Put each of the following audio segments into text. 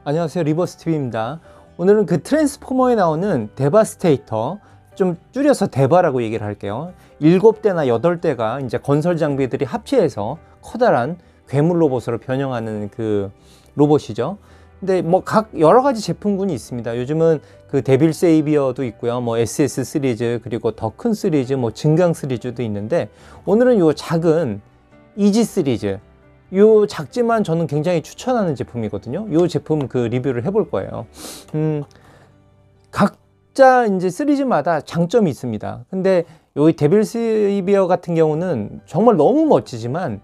안녕하세요, 리버스TV입니다. 오늘은 그 트랜스포머에 나오는 데바스테이터, 좀 줄여서 데바라고 얘기를 할게요. 7대나 8대가 이제 건설 장비들이 합체해서 커다란 괴물 로봇으로 변형하는 그 로봇이죠. 근데 뭐 각 여러 가지 제품군이 있습니다. 요즘은 그 데빌 세이비어도 있고요, 뭐 SS 시리즈, 그리고 더 큰 시리즈, 뭐 증강 시리즈도 있는데, 오늘은 요 작은 이지 시리즈, 요 작지만 저는 굉장히 추천하는 제품이거든요. 요 제품 그 리뷰를 해볼 거예요. 각자 이제 시리즈마다 장점이 있습니다. 근데 요 데빌 세이비어 같은 경우는 정말 너무 멋지지만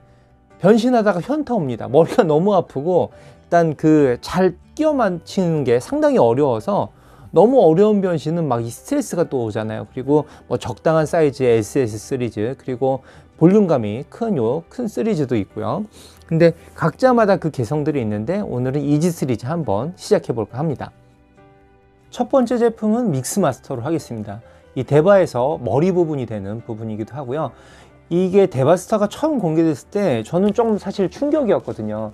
변신하다가 현타 옵니다. 머리가 너무 아프고, 일단 그 잘 끼워 맞추는 게 상당히 어려워서, 너무 어려운 변신은 막 이 스트레스가 또 오잖아요. 그리고 뭐 적당한 사이즈의 SS 시리즈, 그리고 볼륨감이 큰 시리즈도 있고요. 근데 각자마다 그 개성들이 있는데, 오늘은 이지 시리즈 한번 시작해 볼까 합니다. 첫 번째 제품은 믹스마스터로 하겠습니다. 이 데바에서 머리 부분이 되는 부분이기도 하고요. 이게 데바스터가 처음 공개됐을 때 저는 좀 사실 충격이었거든요.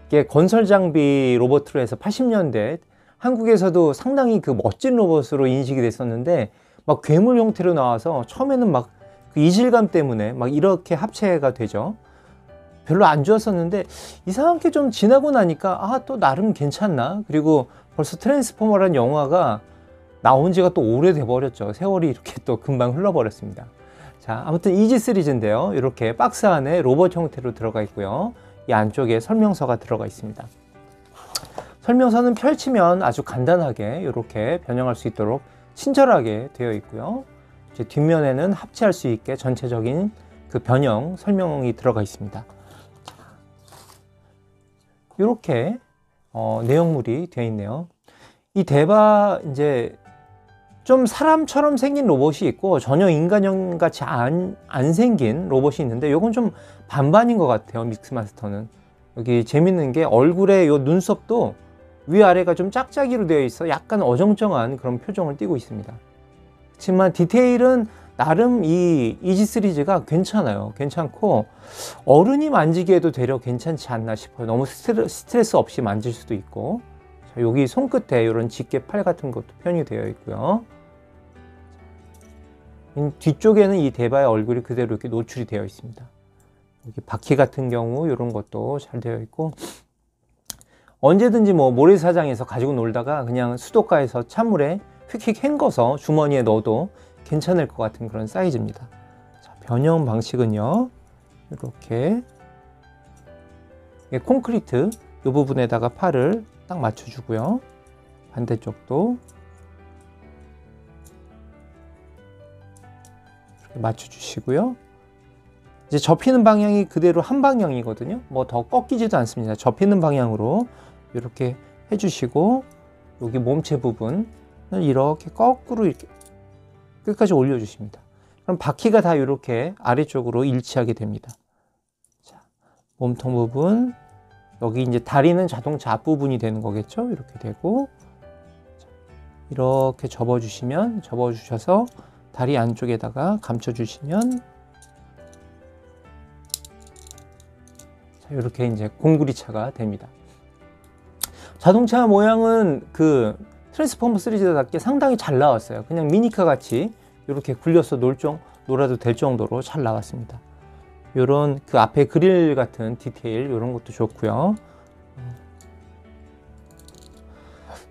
이게 건설 장비 로봇으로 해서 80년대 한국에서도 상당히 그 멋진 로봇으로 인식이 됐었는데, 막 괴물 형태로 나와서 처음에는 막 그 이질감 때문에 막 이렇게 합체가 되죠. 별로 안 좋았었는데, 이상하게 좀 지나고 나니까 또 나름 괜찮나. 그리고 벌써 트랜스포머라는 영화가 나온 지가 또 오래돼 버렸죠. 세월이 이렇게 또 금방 흘러버렸습니다. 자, 아무튼 이지 시리즈인데요, 이렇게 박스 안에 로봇 형태로 들어가 있고요, 이 안쪽에 설명서가 들어가 있습니다. 설명서는 펼치면 아주 간단하게 이렇게 변형할 수 있도록 친절하게 되어 있고요. 이제 뒷면에는 합체할 수 있게 전체적인 그 변형 설명이 들어가 있습니다. 이렇게 내용물이 되어 있네요. 이 데바, 이제 좀 사람처럼 생긴 로봇이 있고 전혀 인간형 같이 안 생긴 로봇이 있는데, 요건 좀 반반인 것 같아요. 믹스마스터는 여기 재밌는 게 얼굴에 요 눈썹도 위아래가 좀 짝짝이로 되어 있어 약간 어정쩡한 그런 표정을 띠고 있습니다. 하지만 디테일은 나름 이 이지 시리즈가 괜찮아요. 괜찮고 어른이 만지기에도 되려 괜찮지 않나 싶어요. 너무 스트레스 없이 만질 수도 있고. 자, 여기 손끝에 이런 집게 팔 같은 것도 표현이 되어 있고요. 뒤쪽에는 이 데바의 얼굴이 그대로 이렇게 노출이 되어 있습니다. 여기 바퀴 같은 경우 이런 것도 잘 되어 있고, 언제든지 뭐 모래사장에서 가지고 놀다가 그냥 수도가에서 찬물에 휙휙 헹궈서 주머니에 넣어도 괜찮을 것 같은 그런 사이즈입니다. 자, 변형 방식은요, 이렇게 콘크리트 이 부분에다가 팔을 딱 맞춰주고요, 반대쪽도 이렇게 맞춰주시고요. 이제 접히는 방향이 그대로 한 방향이거든요. 뭐 더 꺾이지도 않습니다. 접히는 방향으로 이렇게 해주시고, 여기 몸체 부분을 이렇게 거꾸로 이렇게 끝까지 올려주십니다. 그럼 바퀴가 다 이렇게 아래쪽으로 일치하게 됩니다. 자, 몸통 부분, 여기 이제 다리는 자동차 앞부분이 되는 거겠죠. 이렇게 되고, 이렇게 접어주셔서 다리 안쪽에다가 감춰주시면, 자, 이렇게 이제 공구리차가 됩니다. 자동차 모양은 그 트랜스포머 시리즈답게 상당히 잘 나왔어요. 그냥 미니카 같이 이렇게 굴려서 놀아도 될 정도로 잘 나왔습니다. 요런 그 앞에 그릴 같은 디테일, 이런 것도 좋고요.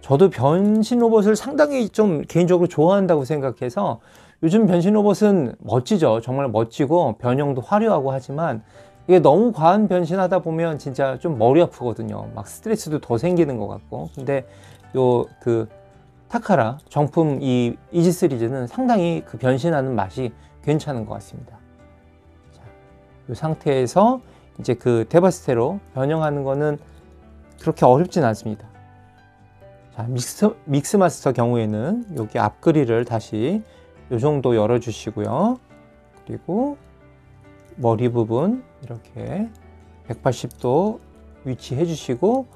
저도 변신 로봇을 상당히 좀 개인적으로 좋아한다고 생각해서, 요즘 변신 로봇은 멋지죠. 정말 멋지고 변형도 화려하고 하지만, 이게 너무 과한 변신하다 보면 진짜 좀 머리 아프거든요. 막 스트레스도 더 생기는 것 같고. 근데 요 그 타카라 정품 이 이지 시리즈는 상당히 그 변신하는 맛이 괜찮은 것 같습니다. 자, 이 상태에서 이제 그 데바스테로 변형하는 거는 그렇게 어렵진 않습니다. 자, 믹스마스터 경우에는 여기 앞 그릴을 다시 이 정도 열어주시고요. 그리고 머리 부분 이렇게 180도 위치해 주시고,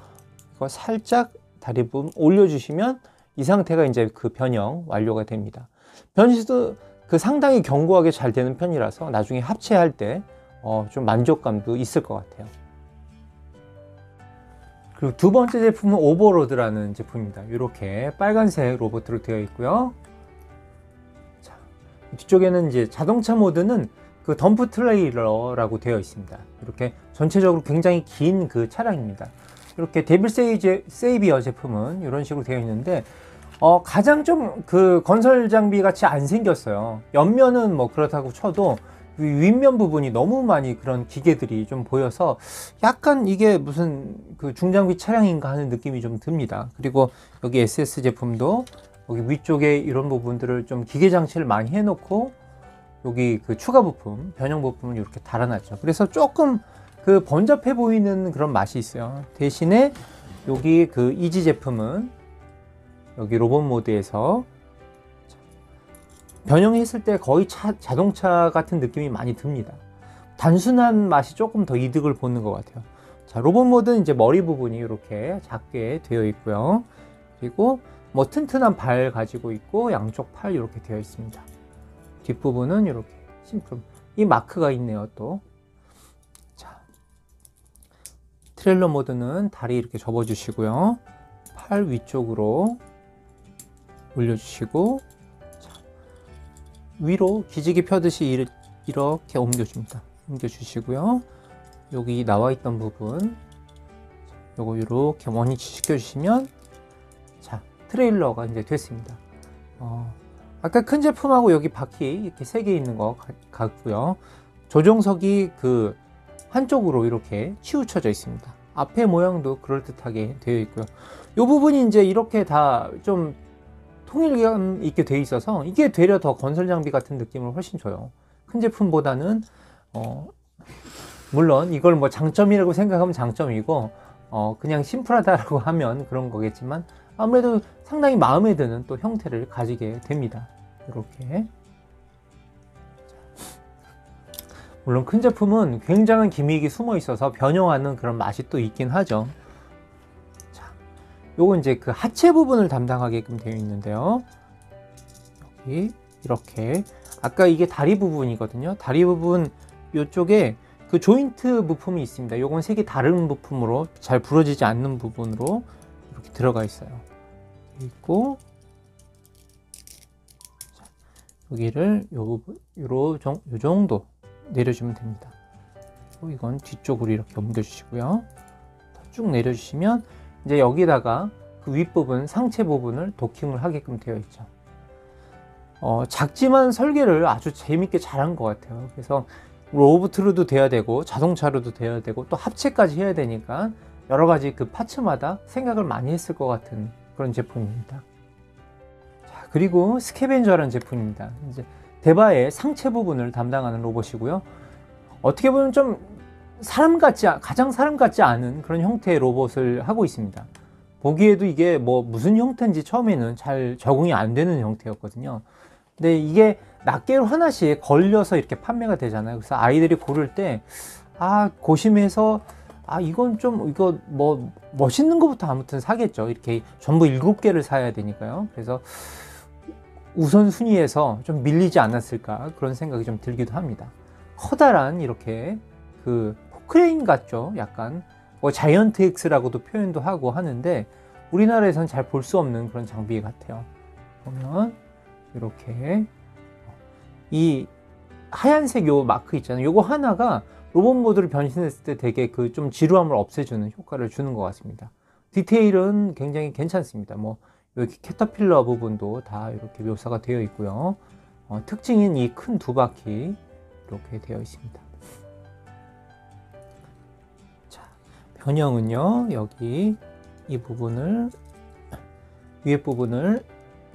이거 살짝 다리 부분 올려주시면 이 상태가 이제 그 변형 완료가 됩니다. 변신도 그 상당히 견고하게 잘 되는 편이라서 나중에 합체할 때 좀 만족감도 있을 것 같아요. 그리고 두 번째 제품은 오버로드라는 제품입니다. 이렇게 빨간색 로봇으로 되어 있고요. 자, 뒤쪽에는 이제 자동차 모드는 그 덤프 트레일러라고 되어 있습니다. 이렇게 전체적으로 굉장히 긴 그 차량입니다. 이렇게 데빌 세이비어 제품은 이런 식으로 되어 있는데 가장 좀 그 건설 장비 같이 안 생겼어요. 옆면은 뭐 그렇다고 쳐도 윗면 부분이 너무 많이 그런 기계들이 좀 보여서 약간 이게 무슨 그 중장비 차량인가 하는 느낌이 좀 듭니다. 그리고 여기 SS 제품도 여기 위쪽에 이런 부분들을 좀 기계 장치를 많이 해놓고 여기 그 추가 부품, 변형 부품을 이렇게 달아놨죠. 그래서 조금 그 번잡해 보이는 그런 맛이 있어요. 대신에 여기 그 이지 제품은 여기 로봇 모드에서 변형했을 때 거의 자동차 같은 느낌이 많이 듭니다. 단순한 맛이 조금 더 이득을 보는 것 같아요. 자, 로봇 모드는 이제 머리 부분이 이렇게 작게 되어 있고요. 그리고 뭐 튼튼한 발 가지고 있고 양쪽 팔 이렇게 되어 있습니다. 뒷부분은 이렇게 심플. 이 마크가 있네요, 또. 자, 트레일러 모드는 다리 이렇게 접어주시고요. 팔 위쪽으로 올려주시고, 위로 기지개 펴듯이 이렇게 옮겨줍니다. 옮겨주시고요. 여기 나와 있던 부분 요거 이렇게 원위치 시켜주시면 자, 트레일러가 이제 됐습니다. 아까 큰 제품하고 여기 바퀴 이렇게 3개 있는 거 같고요. 조종석이 그 한쪽으로 이렇게 치우쳐져 있습니다. 앞에 모양도 그럴듯하게 되어 있고요. 이 부분이 이제 이렇게 다 좀 통일감 있게 돼 있어서 이게 되려 더 건설 장비 같은 느낌을 훨씬 줘요. 큰 제품보다는 물론 이걸 뭐 장점이라고 생각하면 장점이고 그냥 심플하다라고 하면 그런 거겠지만 아무래도 상당히 마음에 드는 또 형태를 가지게 됩니다. 이렇게. 물론 큰 제품은 굉장한 기믹이 숨어 있어서 변형하는 그런 맛이 또 있긴 하죠. 요건 이제 그 하체 부분을 담당하게끔 되어 있는데요. 여기 이렇게 아까 이게 다리 부분이거든요. 다리 부분 요쪽에 그 조인트 부품이 있습니다. 요건 3개 다른 부품으로 잘 부러지지 않는 부분으로 이렇게 들어가 있어요. 있고 자, 여기를 요 정도 내려주면 됩니다. 이건 뒤쪽으로 이렇게 옮겨주시고요. 쭉 내려주시면 이제 여기다가 그 윗부분, 상체 부분을 도킹을 하게끔 되어 있죠. 작지만 설계를 아주 재밌게 잘한 것 같아요. 그래서 로봇으로도 돼야 되고 자동차로도 돼야 되고 또 합체까지 해야 되니까 여러 가지 그 파츠마다 생각을 많이 했을 것 같은 그런 제품입니다. 자, 그리고 스캐벤저라는 제품입니다. 이제 대바의 상체 부분을 담당하는 로봇이고요. 어떻게 보면 좀 가장 사람 같지 않은 그런 형태의 로봇을 하고 있습니다. 보기에도 이게 뭐 무슨 형태인지 처음에는 잘 적응이 안 되는 형태였거든요. 근데 이게 낱개로 하나씩 걸려서 이렇게 판매가 되잖아요. 그래서 아이들이 고를 때 고심해서 이건 좀 이거 뭐 멋있는 것부터 아무튼 사겠죠. 이렇게 전부 7개를 사야 되니까요. 그래서 우선순위에서 좀 밀리지 않았을까 그런 생각이 좀 들기도 합니다. 커다란 이렇게 그 포크레인 같죠. 약간 뭐 자이언트 X라고도 표현도 하고 하는데 우리나라에서는 잘 볼 수 없는 그런 장비 같아요. 보면 이렇게 이 하얀색 요 마크 있잖아요. 요거 하나가 로봇 모드를 변신했을 때 되게 그 좀 지루함을 없애주는 효과를 주는 것 같습니다. 디테일은 굉장히 괜찮습니다. 뭐 여기 캐터필러 부분도 다 이렇게 묘사가 되어 있고요. 특징인 이 큰 2바퀴 이렇게 되어 있습니다. 자, 변형은요, 여기 이 부분을 위에 부분을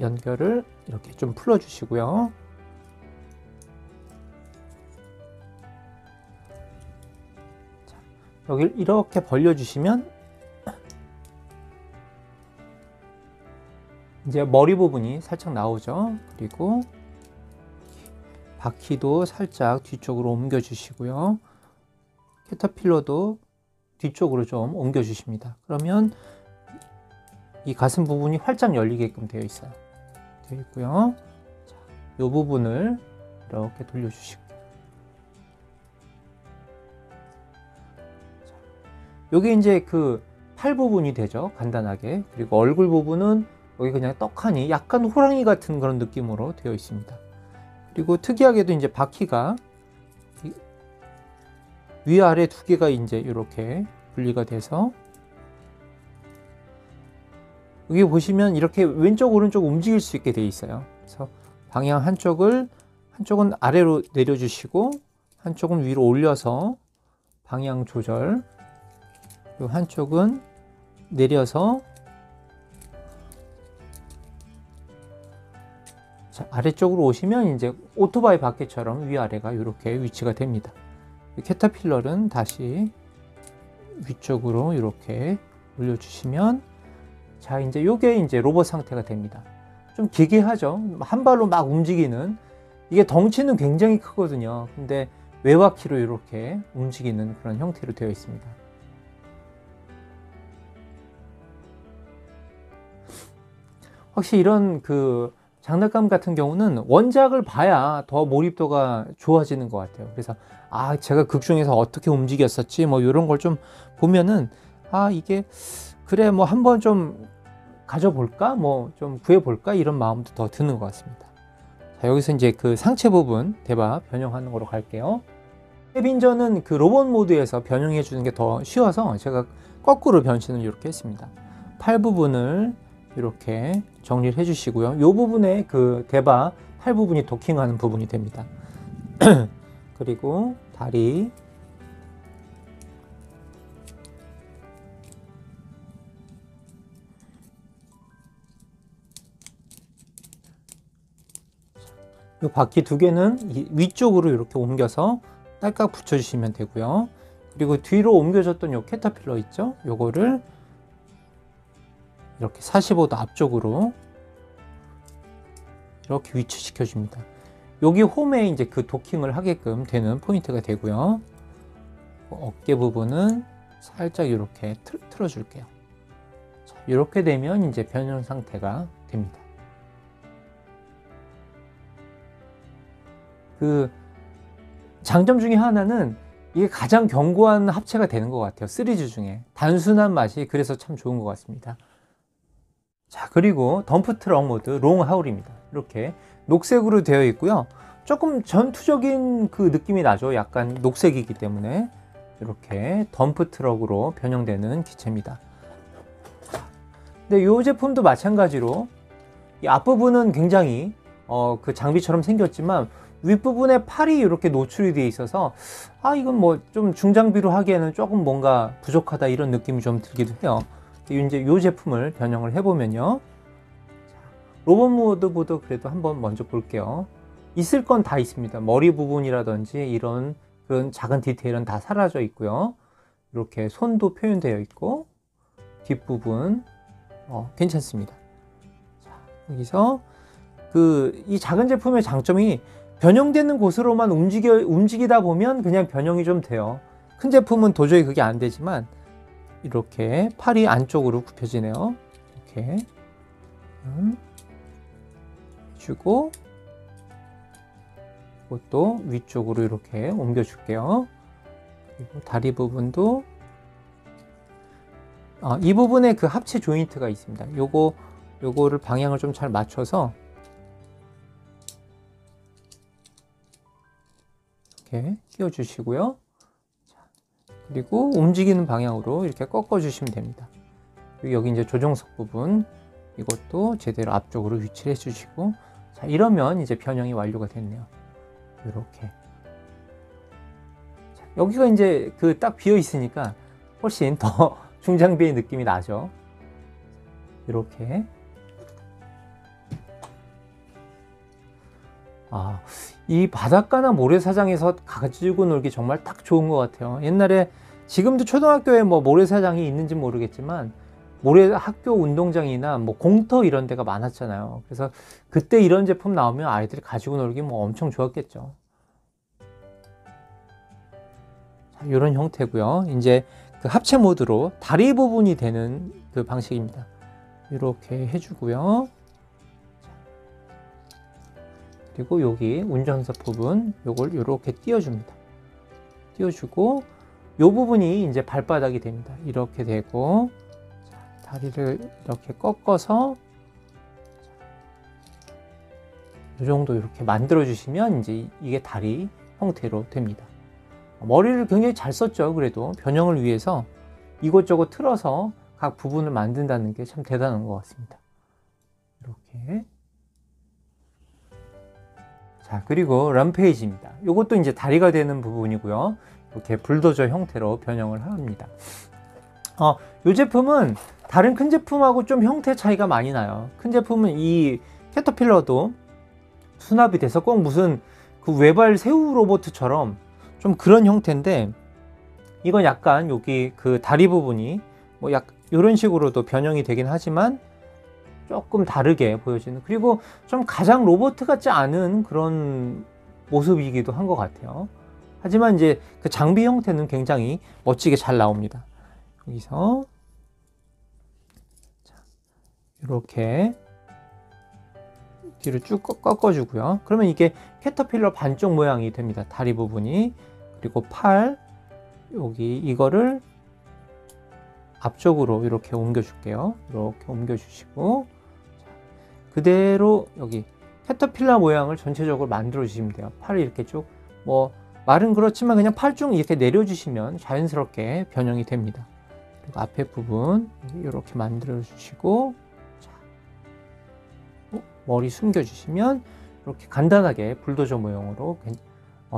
연결을 이렇게 좀 풀어 주시고요. 자, 여기를 이렇게 벌려 주시면 이제 머리 부분이 살짝 나오죠. 그리고 바퀴도 살짝 뒤쪽으로 옮겨 주시고요. 캐터필러도 뒤쪽으로 좀 옮겨 주십니다. 그러면 이 가슴 부분이 활짝 열리게끔 되어 있어요. 되어 있고요. 자, 이 부분을 이렇게 돌려주시고, 여기 이제 그 팔 부분이 되죠. 간단하게. 그리고 얼굴 부분은 여기 그냥 떡하니 약간 호랑이 같은 그런 느낌으로 되어 있습니다. 그리고 특이하게도 이제 바퀴가 위아래 두 개가 이제 이렇게 분리가 돼서 여기 보시면 이렇게 왼쪽 오른쪽 움직일 수 있게 되어 있어요. 그래서 방향 한쪽은 아래로 내려주시고 한쪽은 위로 올려서 방향 조절, 그리고 한쪽은 내려서 자, 아래쪽으로 오시면 이제 오토바이 바퀴처럼 위아래가 이렇게 위치가 됩니다. 캐터필러는 다시 위쪽으로 이렇게 올려주시면 자, 이제 요게 이제 로봇 상태가 됩니다. 좀 기괴하죠. 한 발로 막 움직이는, 이게 덩치는 굉장히 크거든요. 근데 외바퀴로 이렇게 움직이는 그런 형태로 되어 있습니다. 확실히 이런 그 장난감 같은 경우는 원작을 봐야 더 몰입도가 좋아지는 것 같아요. 그래서 아, 제가 극 중에서 어떻게 움직였었지 뭐 이런 걸 좀 보면은 아, 이게 그래 뭐 한번 좀 가져볼까 뭐 좀 구해볼까 이런 마음도 더 드는 것 같습니다. 자, 여기서 이제 그 상체 부분 대바 변형하는 거로 갈게요. 해빈저는 그 로봇 모드에서 변형해 주는 게 더 쉬워서 제가 거꾸로 변신을 이렇게 했습니다. 팔 부분을 이렇게 정리를 해 주시고요. 이 부분에 그 대바 팔 부분이 도킹하는 부분이 됩니다. 그리고 다리, 이 바퀴 두 개는 위쪽으로 이렇게 옮겨서 딸깍 붙여주시면 되고요. 그리고 뒤로 옮겨졌던 이 캐터필러 있죠? 요거를 이렇게 45도 앞쪽으로 이렇게 위치시켜 줍니다. 여기 홈에 이제 그 도킹을 하게끔 되는 포인트가 되고요. 어깨 부분은 살짝 이렇게 틀어 줄게요. 이렇게 되면 이제 변형 상태가 됩니다. 그 장점 중에 하나는 이게 가장 견고한 합체가 되는 것 같아요. 시리즈 중에 단순한 맛이 그래서 참 좋은 것 같습니다. 자, 그리고 덤프 트럭 모드 롱 하울입니다. 이렇게 녹색으로 되어 있고요. 조금 전투적인 그 느낌이 나죠. 약간 녹색이기 때문에 이렇게 덤프 트럭으로 변형되는 기체입니다. 근데 이 제품도 마찬가지로 이 앞부분은 굉장히 그 장비처럼 생겼지만 윗부분에 팔이 이렇게 노출이 되어 있어서 아, 이건 뭐 좀 중장비로 하기에는 조금 뭔가 부족하다 이런 느낌이 좀 들기도 해요. 이제 이 제품을 변형을 해보면요. 로봇 모드보다 그래도 한번 먼저 볼게요. 있을 건 다 있습니다. 머리 부분이라든지 이런 그런 작은 디테일은 다 사라져 있고요. 이렇게 손도 표현되어 있고 뒷부분 괜찮습니다. 자, 여기서 이 작은 제품의 장점이 변형되는 곳으로만 움직이다 보면 그냥 변형이 좀 돼요. 큰 제품은 도저히 그게 안 되지만 이렇게 팔이 안쪽으로 굽혀지네요. 이렇게 주고 이것도 위쪽으로 이렇게 옮겨 줄게요. 그리고 다리 부분도 이 부분에 그 합체 조인트가 있습니다. 요거를 방향을 좀 잘 맞춰서 이렇게 끼워 주시고요. 그리고 움직이는 방향으로 이렇게 꺾어 주시면 됩니다. 여기 이제 조종석 부분 이것도 제대로 앞쪽으로 위치를 해 주시고 자, 이러면 이제 변형이 완료가 됐네요. 이렇게 자, 여기가 이제 그 딱 비어 있으니까 훨씬 더 중장비의 느낌이 나죠. 이렇게 이 바닷가나 모래사장에서 가지고 놀기 정말 딱 좋은 것 같아요. 옛날에 지금도 초등학교에 뭐 모래사장이 있는지 모르겠지만 모래 학교 운동장이나 뭐 공터 이런 데가 많았잖아요. 그래서 그때 이런 제품 나오면 아이들이 가지고 놀기 뭐 엄청 좋았겠죠. 자, 이런 형태고요. 이제 그 합체 모드로 다리 부분이 되는 그 방식입니다. 이렇게 해주고요. 그리고 여기 운전석 부분 요걸 이렇게 띄워줍니다. 띄워주고 요 부분이 이제 발바닥이 됩니다. 이렇게 되고 다리를 이렇게 꺾어서 이 정도 이렇게 만들어 주시면 이제 이게 다리 형태로 됩니다. 머리를 굉장히 잘 썼죠. 그래도 변형을 위해서 이것저것 틀어서 각 부분을 만든다는 게 참 대단한 것 같습니다. 이렇게. 자, 그리고 럼페이지입니다. 이것도 이제 다리가 되는 부분이고요. 이렇게 불도저 형태로 변형을 합니다. 이 제품은 다른 큰 제품하고 좀 형태 차이가 많이 나요. 큰 제품은 이 캐터필러도 수납이 돼서 꼭 무슨 그 외발 새우 로봇처럼 좀 그런 형태인데, 이건 약간 여기 그 다리 부분이 뭐 이런 식으로도 변형이 되긴 하지만 조금 다르게 보여지는, 그리고 좀 가장 로봇 같지 않은 그런 모습이기도 한 것 같아요. 하지만 이제 그 장비 형태는 굉장히 멋지게 잘 나옵니다. 여기서 자, 이렇게 뒤를 쭉 꺾어주고요. 그러면 이게 캐터필러 반쪽 모양이 됩니다. 다리 부분이. 그리고 팔, 여기 이거를 앞쪽으로 이렇게 옮겨줄게요. 이렇게 옮겨주시고, 그대로 여기 캐터필러 모양을 전체적으로 만들어 주시면 돼요. 팔을 이렇게 쭉, 뭐 말은 그렇지만 그냥 팔 쭉 이렇게 내려주시면 자연스럽게 변형이 됩니다. 그리고 앞에 부분 이렇게 만들어 주시고, 자, 머리 숨겨 주시면 이렇게 간단하게 불도저 모형으로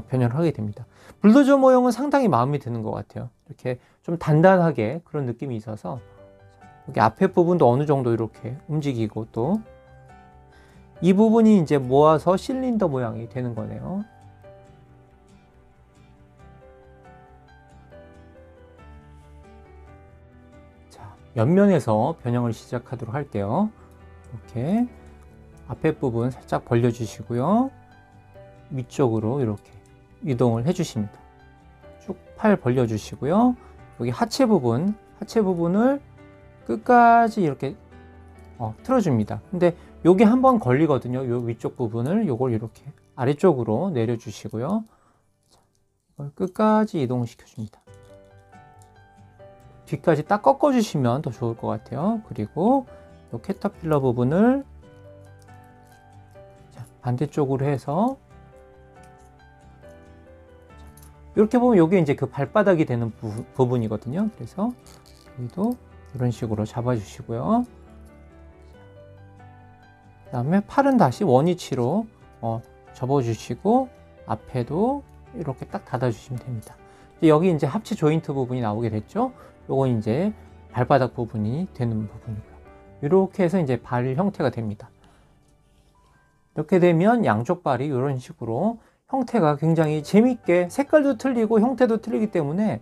변형을 하게 됩니다. 불도저 모형은 상당히 마음에 드는 것 같아요. 이렇게 좀 단단하게 그런 느낌이 있어서, 여기 앞에 부분도 어느 정도 이렇게 움직이고, 또 이 부분이 이제 모아서 실린더 모양이 되는 거네요. 자, 옆면에서 변형을 시작하도록 할게요. 이렇게 앞에 부분 살짝 벌려 주시고요. 위쪽으로 이렇게 이동을 해 주십니다. 쭉 팔 벌려 주시고요. 여기 하체 부분을 끝까지 이렇게 틀어줍니다. 근데 요게 한번 걸리거든요. 요 위쪽 부분을 요걸 이렇게 아래쪽으로 내려 주시고요. 이걸 끝까지 이동시켜 줍니다. 뒤까지 딱 꺾어 주시면 더 좋을 것 같아요. 그리고 요 캐터필러 부분을 반대쪽으로 해서, 이렇게 보면 이게 이제 그 발바닥이 되는 부분이거든요. 그래서 여기도 이런 식으로 잡아 주시고요. 그 다음에 팔은 다시 원위치로 접어 주시고, 앞에도 이렇게 딱 닫아 주시면 됩니다. 여기 이제 합체 조인트 부분이 나오게 됐죠. 요건 이제 발바닥 부분이 되는 부분이고요. 이렇게 해서 이제 발 형태가 됩니다. 이렇게 되면 양쪽 발이 이런 식으로 형태가 굉장히 재밌게, 색깔도 틀리고 형태도 틀리기 때문에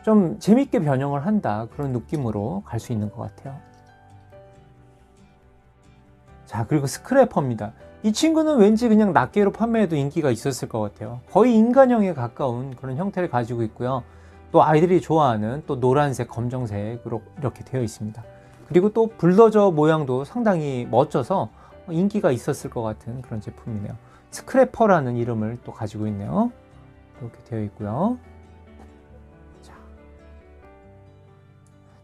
좀 재밌게 변형을 한다, 그런 느낌으로 갈 수 있는 것 같아요. 자, 그리고 스크래퍼입니다. 이 친구는 왠지 그냥 낱개로 판매해도 인기가 있었을 것 같아요. 거의 인간형에 가까운 그런 형태를 가지고 있고요. 또 아이들이 좋아하는 또 노란색, 검정색으로 이렇게 되어 있습니다. 그리고 또 불도저 모양도 상당히 멋져서 인기가 있었을 것 같은 그런 제품이네요. 스크래퍼라는 이름을 또 가지고 있네요. 이렇게 되어 있고요. 자,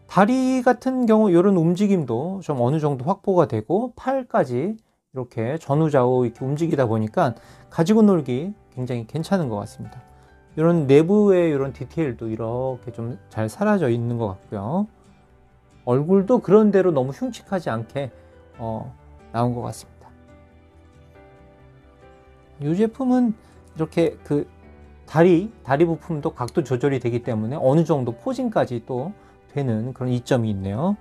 다리 같은 경우 이런 움직임도 좀 어느 정도 확보가 되고, 팔까지 이렇게 전후좌우 이렇게 움직이다 보니까 가지고 놀기 굉장히 괜찮은 것 같습니다. 이런 내부의 이런 디테일도 이렇게 좀 잘 사라져 있는 것 같고요. 얼굴도 그런 대로 너무 흉측하지 않게 나온 것 같습니다. 이 제품은 이렇게 그 다리 부품도 각도 조절이 되기 때문에 어느 정도 포징까지 또 되는 그런 이점이 있네요.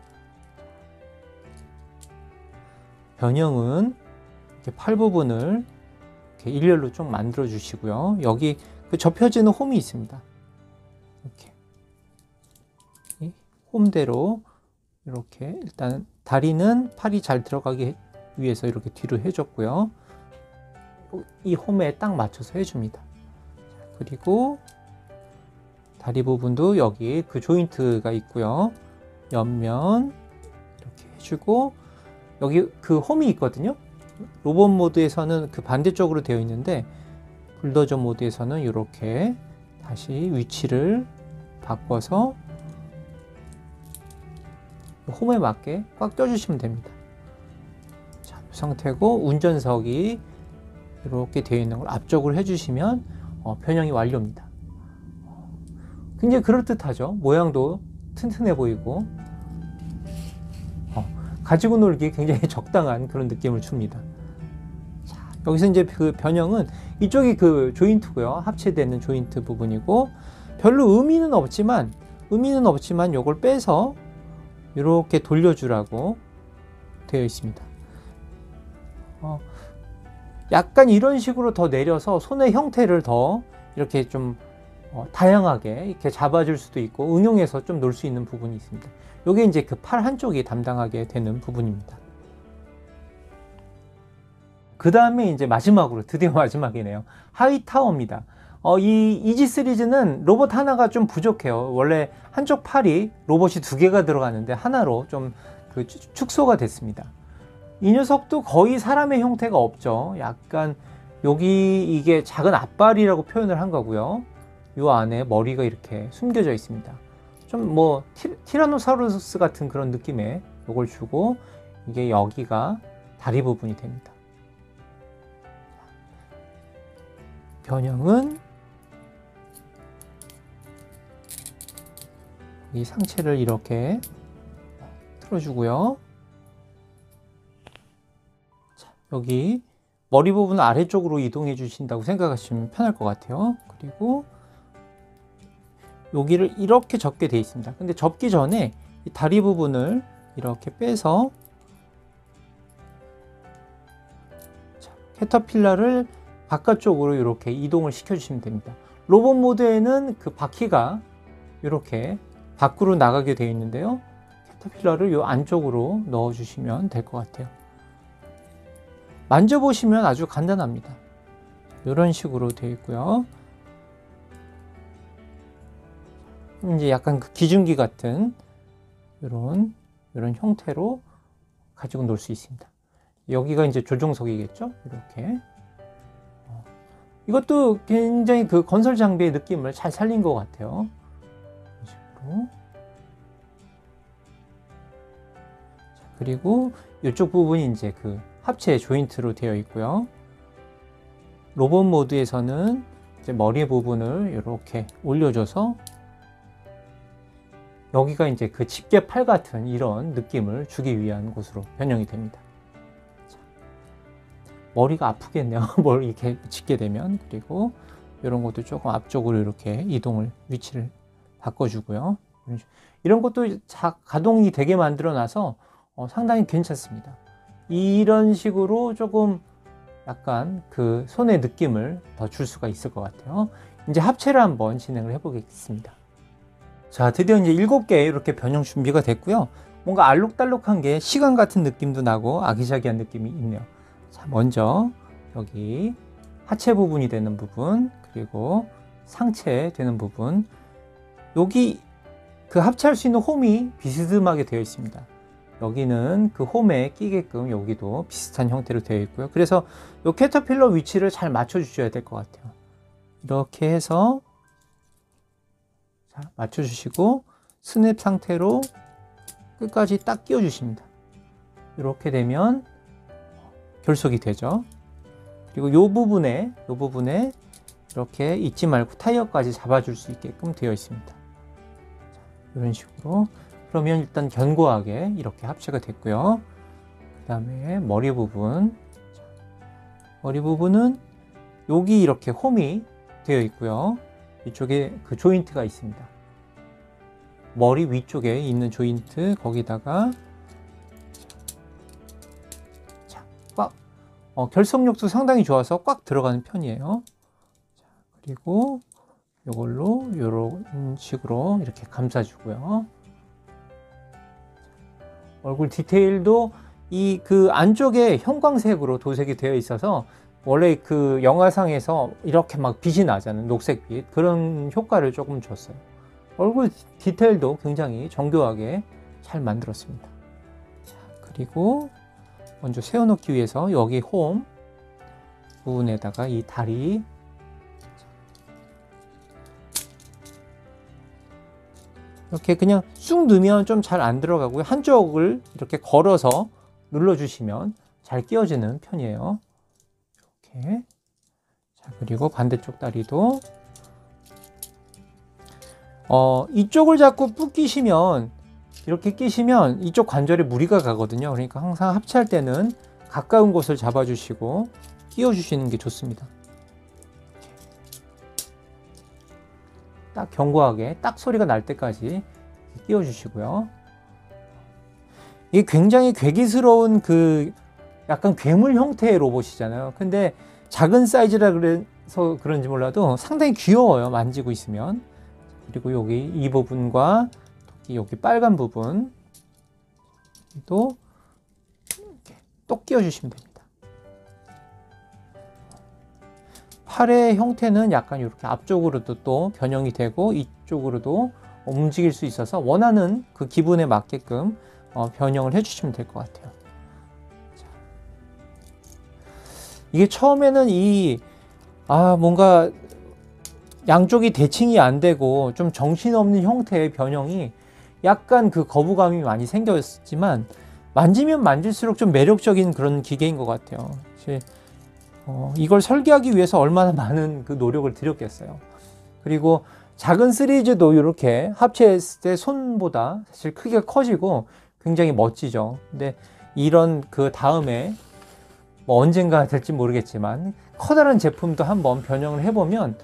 변형은 이렇게 팔 부분을 이렇게 일렬로 좀 만들어 주시고요. 여기 그 접혀지는 홈이 있습니다. 이렇게 이 홈대로 이렇게, 일단 다리는 팔이 잘 들어가기 위해서 이렇게 뒤로 해줬고요. 이 홈에 딱 맞춰서 해줍니다. 그리고 다리 부분도 여기 그 조인트가 있고요. 옆면 이렇게 해주고, 여기 그 홈이 있거든요. 로봇 모드에서는 그 반대쪽으로 되어 있는데, 불도저 모드에서는 이렇게 다시 위치를 바꿔서 홈에 맞게 꽉 껴주시면 됩니다. 자, 이 상태고 운전석이 이렇게 되어 있는 걸 앞쪽으로 해주시면 변형이 완료입니다. 굉장히 그럴듯하죠. 모양도 튼튼해 보이고 가지고 놀기 굉장히 적당한 그런 느낌을 줍니다. 자, 여기서 이제 그 변형은 이쪽이 그 조인트고요. 합체되는 조인트 부분이고 별로 의미는 없지만 요걸 빼서 이렇게 돌려주라고 되어 있습니다. 약간 이런 식으로 더 내려서 손의 형태를 더 이렇게 좀 다양하게 이렇게 잡아줄 수도 있고 응용해서 좀 놀 수 있는 부분이 있습니다. 이게 이제 그 팔 한쪽이 담당하게 되는 부분입니다. 그 다음에 이제 마지막으로 드디어 마지막이네요. 하이타워입니다. 이 이지 시리즈는 로봇 하나가 좀 부족해요. 원래 한쪽 팔이 로봇이 2개가 들어가는데 하나로 좀 그 축소가 됐습니다. 이 녀석도 거의 사람의 형태가 없죠. 약간 여기 이게 작은 앞발이라고 표현을 한 거고요. 이 안에 머리가 이렇게 숨겨져 있습니다. 좀 뭐 티라노사우루스 같은 그런 느낌의 요걸 주고 이게 여기가 다리 부분이 됩니다. 변형은 이 상체를 이렇게 틀어주고요. 자, 여기 머리 부분 아래쪽으로 이동해 주신다고 생각하시면 편할 것 같아요. 그리고 여기를 이렇게 접게 되어 있습니다. 근데 접기 전에 이 다리 부분을 이렇게 빼서 자, 캐터필러를 바깥쪽으로 이렇게 이동을 시켜 주시면 됩니다. 로봇 모드에는 그 바퀴가 이렇게 밖으로 나가게 되어 있는데요. 캐터필러를 이 안쪽으로 넣어 주시면 될 것 같아요. 만져보시면 아주 간단합니다. 이런 식으로 되어 있고요. 이제 약간 그 기중기 같은 이런 형태로 가지고 놀 수 있습니다. 여기가 이제 조종석이겠죠? 이렇게. 이것도 굉장히 그 건설 장비의 느낌을 잘 살린 것 같아요. 이런 식으로. 자, 그리고 이쪽 부분이 이제 그 합체 조인트로 되어 있고요. 로봇 모드에서는 이제 머리 부분을 이렇게 올려줘서 여기가 이제 그 집게팔 같은 이런 느낌을 주기 위한 곳으로 변형이 됩니다. 자, 머리가 아프겠네요. 뭘 이렇게 짚게 되면. 그리고 이런 것도 조금 앞쪽으로 이렇게 위치를 바꿔주고요. 이런 것도 가동이 되게 만들어 놔서 상당히 괜찮습니다. 이런 식으로 조금 약간 그 손의 느낌을 더 줄 수가 있을 것 같아요. 이제 합체를 한번 진행을 해보겠습니다. 자, 드디어 이제 7개 이렇게 변형 준비가 됐고요. 뭔가 알록달록한 게 시간 같은 느낌도 나고 아기자기한 느낌이 있네요. 자, 먼저 여기 하체 부분이 되는 부분, 그리고 상체 되는 부분, 여기 그 합체할 수 있는 홈이 비스듬하게 되어 있습니다. 여기는 그 홈에 끼게끔 여기도 비슷한 형태로 되어 있고요. 그래서 이 캐터필러 위치를 잘 맞춰 주셔야 될 것 같아요. 이렇게 해서 자, 맞춰 주시고 스냅 상태로 끝까지 딱 끼워 주십니다. 이렇게 되면 결속이 되죠. 그리고 이 부분에 이렇게 잊지 말고 타이어까지 잡아줄 수 있게끔 되어 있습니다. 자, 이런 식으로. 그러면 일단 견고하게 이렇게 합체가 됐고요. 그 다음에 머리 부분. 머리 부분은 여기 이렇게 홈이 되어 있고요. 이쪽에 그 조인트가 있습니다. 머리 위쪽에 있는 조인트, 거기다가 자, 꽉 결속력도 상당히 좋아서 꽉 들어가는 편이에요. 자, 그리고 이걸로 이런 식으로 이렇게 감싸주고요. 얼굴 디테일도 이 그 안쪽에 형광색으로 도색이 되어 있어서 원래 그 영화상에서 이렇게 막 빛이 나잖아요. 녹색빛. 그런 효과를 조금 줬어요. 얼굴 디테일도 굉장히 정교하게 잘 만들었습니다. 자, 그리고 먼저 세워놓기 위해서 여기 홈 부분에다가 이 다리 이렇게 그냥 쑥 넣으면 좀 잘 안 들어가고요. 한쪽을 이렇게 걸어서 눌러주시면 잘 끼워지는 편이에요. 이렇게. 자, 그리고 반대쪽 다리도 이쪽을 자꾸 푹 끼시면, 이렇게 끼시면 이쪽 관절에 무리가 가거든요. 그러니까 항상 합체할 때는 가까운 곳을 잡아주시고 끼워주시는 게 좋습니다. 딱 견고하게 딱 소리가 날 때까지 끼워주시고요. 이게 굉장히 괴기스러운 그 약간 괴물 형태의 로봇이잖아요. 근데 작은 사이즈라 그래서 그런지 몰라도 상당히 귀여워요, 만지고 있으면. 그리고 여기 이 부분과 여기 빨간 부분 또 이렇게 또 끼워주시면 됩니다. 팔의 형태는 약간 이렇게 앞쪽으로도 또 변형이 되고 이쪽으로도 움직일 수 있어서 원하는 그 기분에 맞게끔 변형을 해주시면 될 것 같아요. 자. 이게 처음에는 뭔가 양쪽이 대칭이 안 되고 좀 정신없는 형태의 변형이 약간 그 거부감이 많이 생겼지만 만지면 만질수록 좀 매력적인 그런 기계인 것 같아요. 이걸 설계하기 위해서 얼마나 많은 그 노력을 들였겠어요. 그리고 작은 시리즈도 이렇게 합체했을 때 손보다 사실 크기가 커지고 굉장히 멋지죠. 근데 이런 그 다음에 뭐 언젠가 될지 모르겠지만 커다란 제품도 한번 변형을 해보면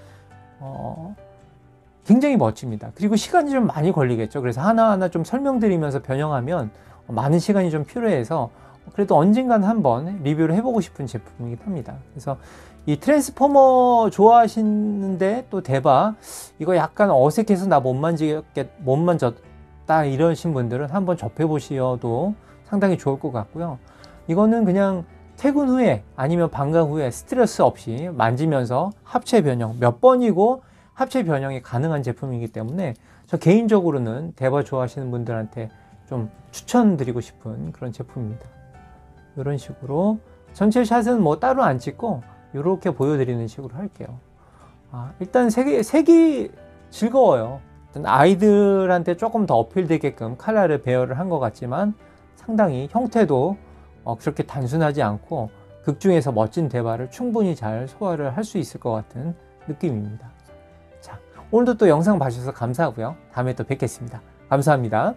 굉장히 멋집니다. 그리고 시간이 좀 많이 걸리겠죠. 그래서 하나하나 좀 설명드리면서 변형하면 많은 시간이 좀 필요해서 그래도 언젠간 한번 리뷰를 해보고 싶은 제품이긴 합니다. 그래서 이 트랜스포머 좋아하시는데 또 대박 이거 약간 어색해서 나 못 만졌다 이러신 분들은 한번 접해 보셔도 상당히 좋을 것 같고요. 이거는 그냥 퇴근 후에 아니면 방과 후에 스트레스 없이 만지면서 합체 변형 몇 번이고 합체 변형이 가능한 제품이기 때문에 저 개인적으로는 대바 좋아하시는 분들한테 좀 추천드리고 싶은 그런 제품입니다. 이런 식으로 전체 샷은 뭐 따로 안 찍고 이렇게 보여드리는 식으로 할게요. 일단 색이 즐거워요. 아이들한테 조금 더 어필되게끔 컬러를 배열을 한 것 같지만 상당히 형태도 그렇게 단순하지 않고 극중에서 멋진 대바를 충분히 잘 소화를 할 수 있을 것 같은 느낌입니다. 자, 오늘도 또 영상 봐주셔서 감사하고요. 다음에 또 뵙겠습니다. 감사합니다.